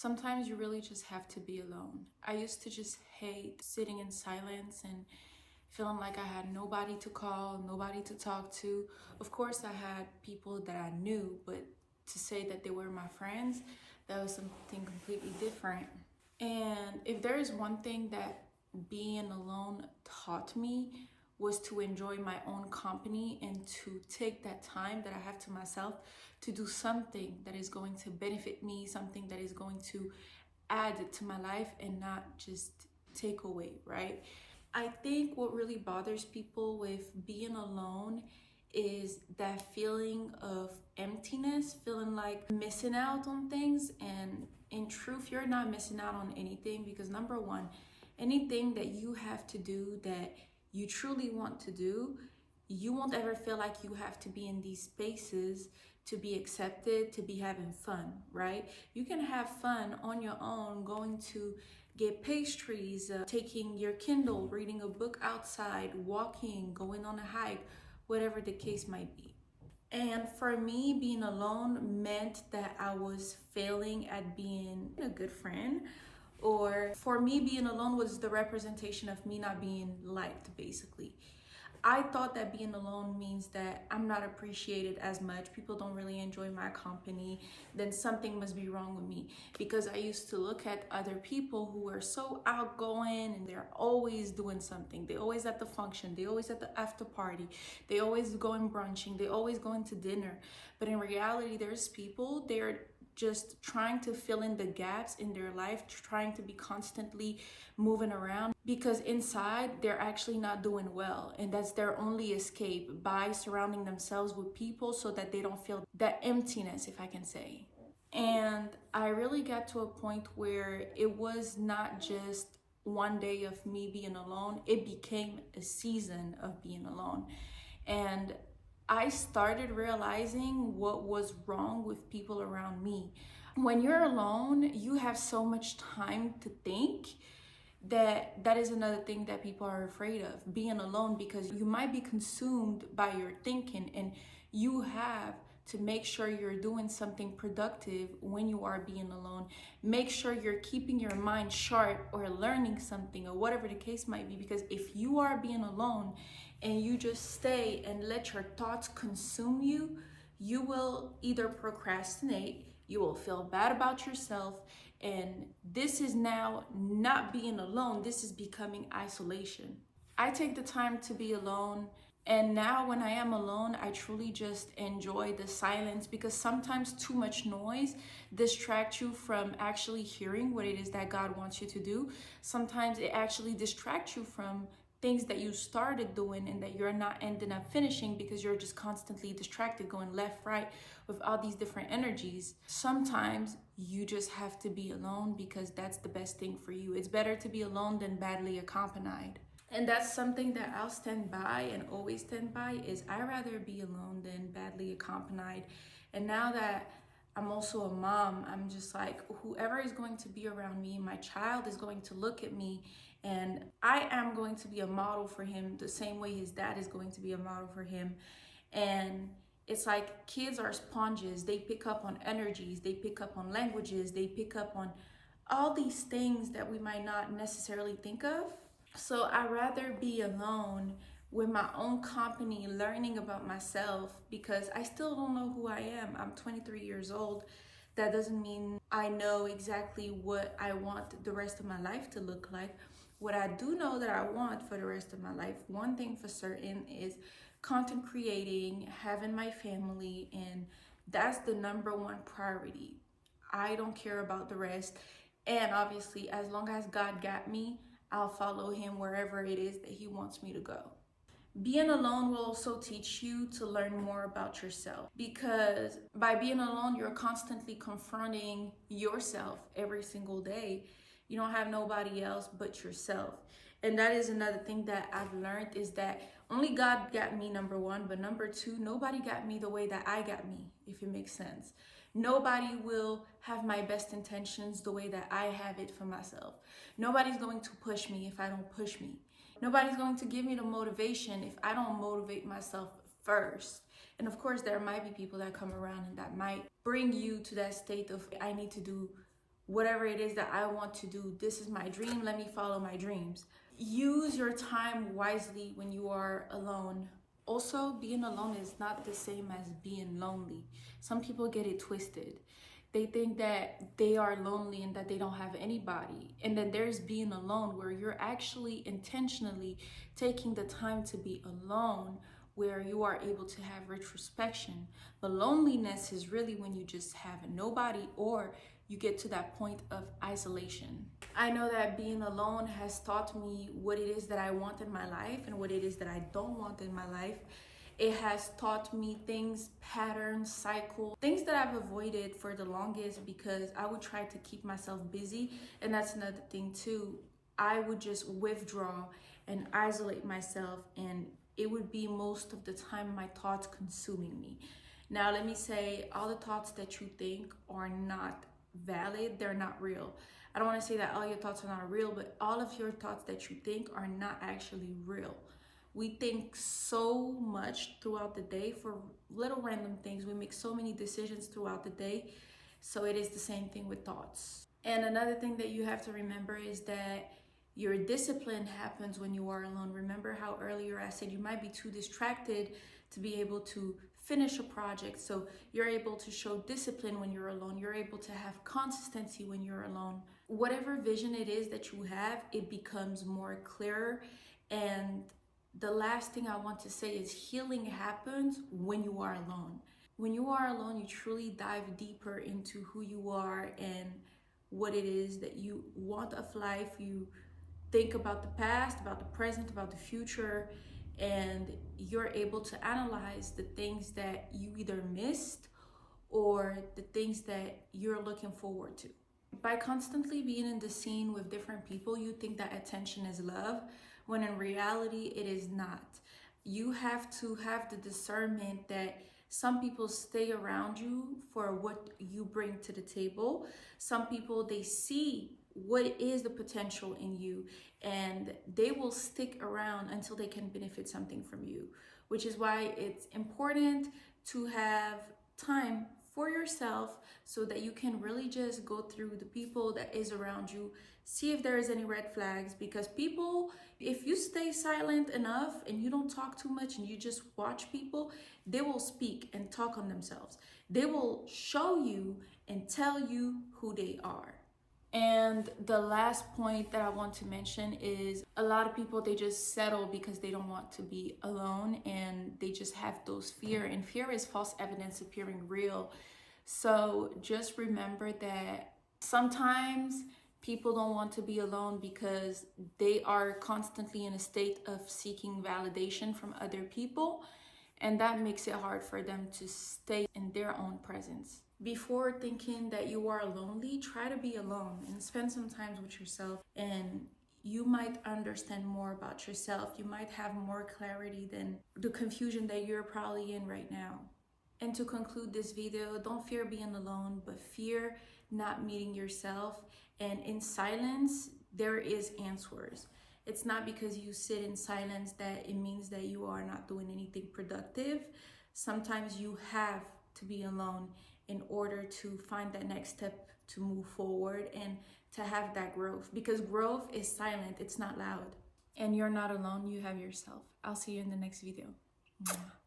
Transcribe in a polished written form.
Sometimes you really just have to be alone. I used to just hate sitting in silence and feeling like I had nobody to call, nobody to talk to. Of course, I had people that I knew, but to say that they were my friends, that was something completely different. And if there is one thing that being alone taught me, was to enjoy my own company and to take that time that I have to myself to do something that is going to benefit me, something that is going to add to my life and not just take away, right? I think what really bothers people with being alone is that feeling of emptiness, feeling like missing out on things. And in truth, you're not missing out on anything, because number one, anything that you have to do that you truly want to do, you won't ever feel like you have to be in these spaces to be accepted, to be having fun, right? You can have fun on your own, going to get pastries, taking your Kindle, reading a book outside, walking, going on a hike, whatever the case might be. And for me, being alone meant that I was failing at being a good friend, or for me, being alone was the representation of me not being liked, basically. I thought that being alone means that I'm not appreciated as much. People don't really enjoy my company. Then something must be wrong with me, because I used to look at other people who are so outgoing and they're always doing something. They always at the function. They always at the after party. They always going brunching. They always going to dinner. But in reality, there's people, they're just trying to fill in the gaps in their life, trying to be constantly moving around, because inside they're actually not doing well, and that's their only escape, by surrounding themselves with people so that they don't feel that emptiness, if I can say. And I really got to a point where it was not just one day of me being alone, it became a season of being alone. And I started realizing what was wrong with people around me. When you're alone, you have so much time to think, that is another thing that people are afraid of, being alone, because you might be consumed by your thinking, and you have to make sure you're doing something productive when you are being alone. Make sure you're keeping your mind sharp or learning something or whatever the case might be, because if you are being alone and you just stay and let your thoughts consume you, you will either procrastinate, you will feel bad about yourself, and this is now not being alone, this is becoming isolation. I take the time to be alone, and now when I am alone, I truly just enjoy the silence, because sometimes too much noise distracts you from actually hearing what it is that God wants you to do. Sometimes it actually distracts you from things that you started doing and that you're not ending up finishing, because you're just constantly distracted, going left, right, with all these different energies. Sometimes you just have to be alone, because that's the best thing for you. It's better to be alone than badly accompanied. And that's something that I'll stand by and always stand by, is I rather be alone than badly accompanied. And now that I'm also a mom, I'm just like, whoever is going to be around me, my child is going to look at me, and I am going to be a model for him the same way his dad is going to be a model for him. And it's like kids are sponges. They pick up on energies, they pick up on languages, they pick up on all these things that we might not necessarily think of. So I'd rather be alone with my own company, learning about myself, because I still don't know who I am. I'm 23 years old. That doesn't mean I know exactly what I want the rest of my life to look like. What I do know that I want for the rest of my life, one thing for certain, is content creating, having my family, and that's the number one priority. I don't care about the rest. And obviously, as long as God got me, I'll follow him wherever it is that he wants me to go. Being alone will also teach you to learn more about yourself, because by being alone, you're constantly confronting yourself every single day. You don't have nobody else but yourself. And that is another thing that I've learned, is that only God got me, number one, but number two, nobody got me the way that I got me, if it makes sense. Nobody will have my best intentions the way that I have it for myself. Nobody's going to push me if I don't push me. Nobody's going to give me the motivation if I don't motivate myself first. And of course, there might be people that come around and that might bring you to that state of, I need to do whatever it is that I want to do. This is my dream. Let me follow my dreams. Use your time wisely when you are alone. Also, being alone is not the same as being lonely. Some people get it twisted. They think that they are lonely and that they don't have anybody. And then there's being alone, where you're actually intentionally taking the time to be alone, where you are able to have retrospection. But loneliness is really when you just have nobody, or you get to that point of isolation. I know that being alone has taught me what it is that I want in my life and what it is that I don't want in my life. It has taught me things, patterns, cycles, things that I've avoided for the longest because I would try to keep myself busy. And that's another thing too. I would just withdraw and isolate myself, and it would be most of the time my thoughts consuming me. Now, let me say, all the thoughts that you think are not valid. They're not real. I don't want to say that all your thoughts are not real, but all of your thoughts that you think are not actually real. We think so much throughout the day for little random things. We make so many decisions throughout the day. So it is the same thing with thoughts. And another thing that you have to remember is that your discipline happens when you are alone. Remember how earlier I said you might be too distracted to be able to finish a project. So you're able to show discipline when you're alone. You're able to have consistency when you're alone. Whatever vision it is that you have, it becomes more clearer. And the last thing I want to say is healing happens when you are alone. When you are alone, you truly dive deeper into who you are and what it is that you want of life. You think about the past, about the present, about the future, and you're able to analyze the things that you either missed or the things that you're looking forward to. By constantly being in the scene with different people, you think that attention is love, when in reality, it is not. You have to have the discernment that some people stay around you for what you bring to the table. Some people, they see what is the potential in you, and they will stick around until they can benefit something from you, which is why it's important to have time for yourself so that you can really just go through the people that is around you, see if there is any red flags. Because people, if you stay silent enough and you don't talk too much and you just watch people, they will speak and talk on themselves. They will show you and tell you who they are. And the last point that I want to mention is a lot of people, they just settle because they don't want to be alone, and they just have those fear, and fear is false evidence appearing real. So just remember that sometimes people don't want to be alone because they are constantly in a state of seeking validation from other people, and that makes it hard for them to stay in their own presence. Before thinking that you are lonely, try to be alone and spend some time with yourself, and you might understand more about yourself. You might have more clarity than the confusion that you're probably in right now. And to conclude this video, don't fear being alone, but fear not meeting yourself. And in silence, there is answers. It's not because you sit in silence that it means that you are not doing anything productive. Sometimes you have to be alone in order to find that next step to move forward and to have that growth, because growth is silent, it's not loud. And you're not alone, you have yourself. I'll see you in the next video. Mwah.